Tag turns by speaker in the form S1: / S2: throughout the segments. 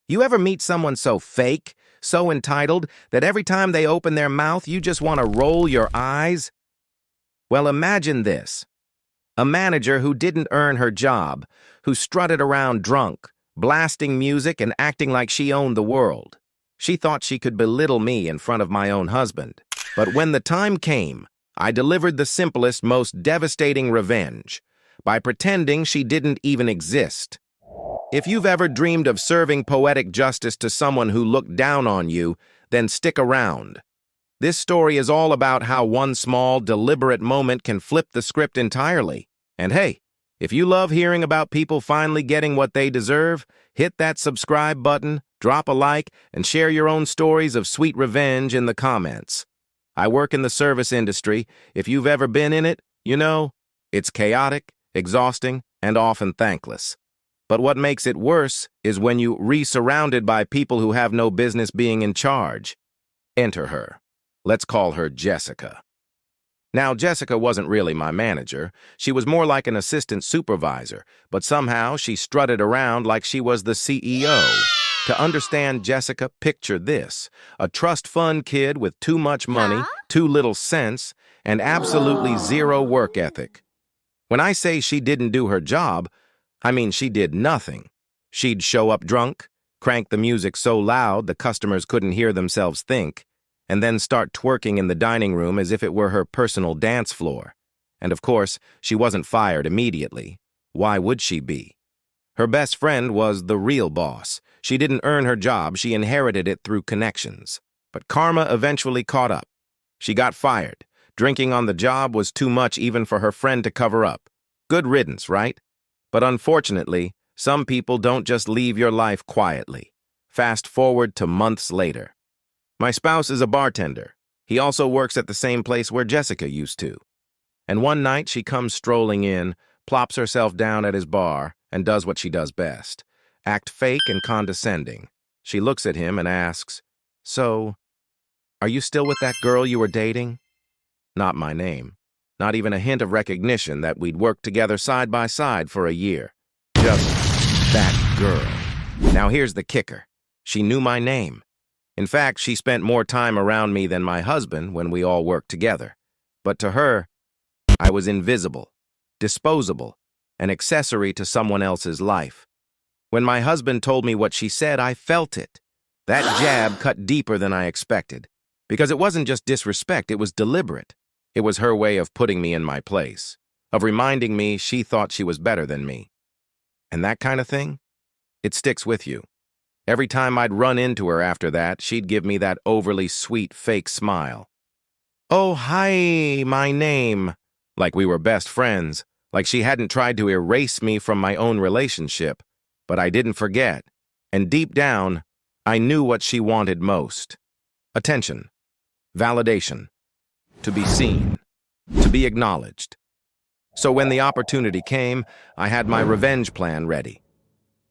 S1: You ever meet someone so fake, so entitled, that every time they open their mouth, you just want to roll your eyes? Well, imagine this. A manager who didn't earn her job, who strutted around drunk, blasting music and acting like she owned the world. She thought she could belittle me in front of my own husband. But when the time came, I delivered the simplest, most devastating revenge by pretending she didn't even exist. If you've ever dreamed of serving poetic justice to someone who looked down on you, then stick around. This story is all about how one small, deliberate moment can flip the script entirely. And hey, if you love hearing about people finally getting what they deserve, hit that subscribe button, drop a like, and share your own stories of sweet revenge in the comments. I work in the service industry. If you've ever been in it, you know, it's chaotic, exhausting, and often thankless. But what makes it worse is when you're surrounded by people who have no business being in charge. Enter her. Let's call her Jessica. Now, Jessica wasn't really my manager. She was more like an assistant supervisor, but somehow she strutted around like she was the CEO. To understand Jessica, picture this: a trust fund kid with too much money, too little sense, and absolutely zero work ethic. When I say she didn't do her job, I mean she did nothing. She'd show up drunk, crank the music so loud the customers couldn't hear themselves think, and then start twerking in the dining room as if it were her personal dance floor. And of course, she wasn't fired immediately. Why would she be? Her best friend was the real boss. She didn't earn her job, she inherited it through connections. But karma eventually caught up. She got fired. Drinking on the job was too much even for her friend to cover up. Good riddance, right? But unfortunately, some people don't just leave your life quietly. Fast forward to months later. My spouse is a bartender. He also works at the same place where Jessica used to. And one night she comes strolling in, plops herself down at his bar, and does what she does best: act fake and condescending. She looks at him and asks, "So, are you still with that girl you were dating?" Not my name. Not even a hint of recognition that we'd worked together side by side for a year. Just that girl. Now here's the kicker. She knew my name. In fact, she spent more time around me than my husband when we all worked together. But to her, I was invisible, disposable, an accessory to someone else's life. When my husband told me what she said, I felt it. That jab cut deeper than I expected. Because it wasn't just disrespect, it was deliberate. It was her way of putting me in my place, of reminding me she thought she was better than me. And that kind of thing, it sticks with you. Every time I'd run into her after that, she'd give me that overly sweet fake smile. "Oh, hi, my name." Like we were best friends, like she hadn't tried to erase me from my own relationship. But I didn't forget, and deep down, I knew what she wanted most. Attention, validation, to be seen, to be acknowledged. So when the opportunity came, I had my revenge plan ready.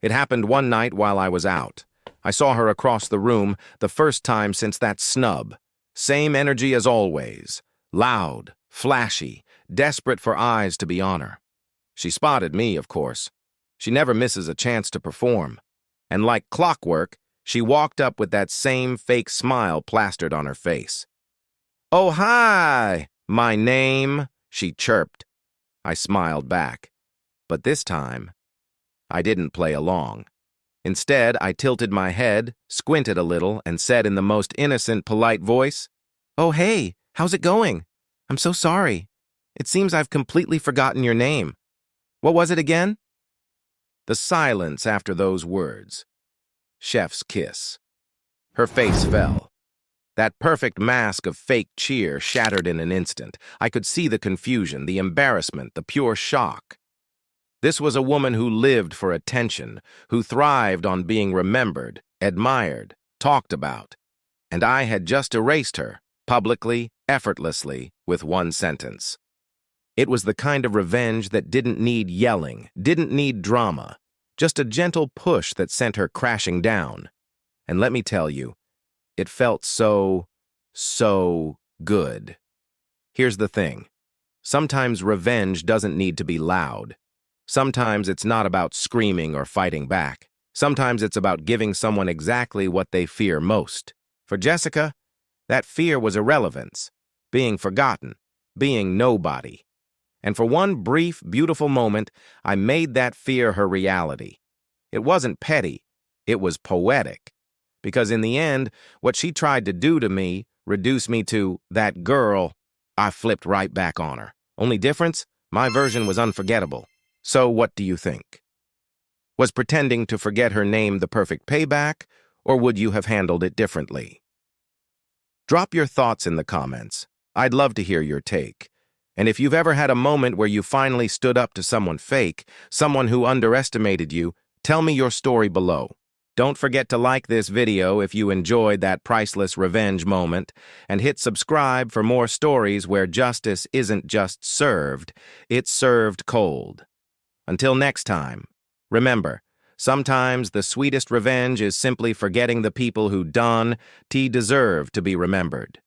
S1: It happened one night while I was out. I saw her across the room, the first time since that snub. Same energy as always, loud, flashy, desperate for eyes to be on her. She spotted me, of course. She never misses a chance to perform. And like clockwork, she walked up with that same fake smile plastered on her face. "Oh, hi, my name," she chirped. I smiled back. But this time, I didn't play along. Instead, I tilted my head, squinted a little, and said in the most innocent, polite voice, "Oh, hey, how's it going? I'm so sorry. It seems I've completely forgotten your name. What was it again?" The silence after those words. Chef's kiss. Her face fell. That perfect mask of fake cheer shattered in an instant. I could see the confusion, the embarrassment, the pure shock. This was a woman who lived for attention, who thrived on being remembered, admired, talked about. And I had just erased her, publicly, effortlessly, with one sentence. It was the kind of revenge that didn't need yelling, didn't need drama, just a gentle push that sent her crashing down. And let me tell you, it felt so good. Here's the thing. Sometimes revenge doesn't need to be loud. Sometimes it's not about screaming or fighting back. Sometimes it's about giving someone exactly what they fear most. For Jessica, that fear was irrelevance, being forgotten, being nobody. And for one brief, beautiful moment, I made that fear her reality. It wasn't petty, it was poetic. Because in the end, what she tried to do to me reduced me to that girl. I flipped right back on her. Only difference? My version was unforgettable. So what do you think? Was pretending to forget her name the perfect payback, or would you have handled it differently? Drop your thoughts in the comments. I'd love to hear your take. And if you've ever had a moment where you finally stood up to someone fake, someone who underestimated you, tell me your story below. Don't forget to like this video if you enjoyed that priceless revenge moment, and hit subscribe for more stories where justice isn't just served, it's served cold. Until next time, remember, sometimes the sweetest revenge is simply forgetting the people who deserve to be remembered.